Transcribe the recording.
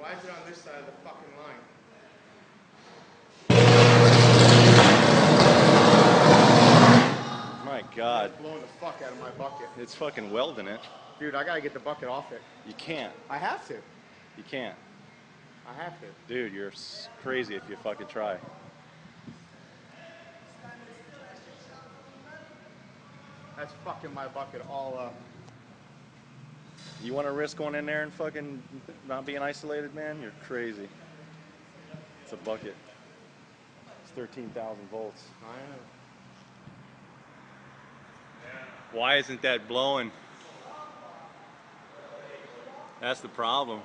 Why is it on this side of the fucking line? My God. It's blowing the fuck out of my bucket. It's fucking welding it. Dude, I gotta get the bucket off it. You can't. I have to. You can't. I have to. Dude, you're crazy if you fucking try. That's fucking my bucket all up. You want to risk going in there and fucking not being isolated, man? You're crazy. It's a bucket. It's 13,000 volts. I know. Why isn't that blowing? That's the problem.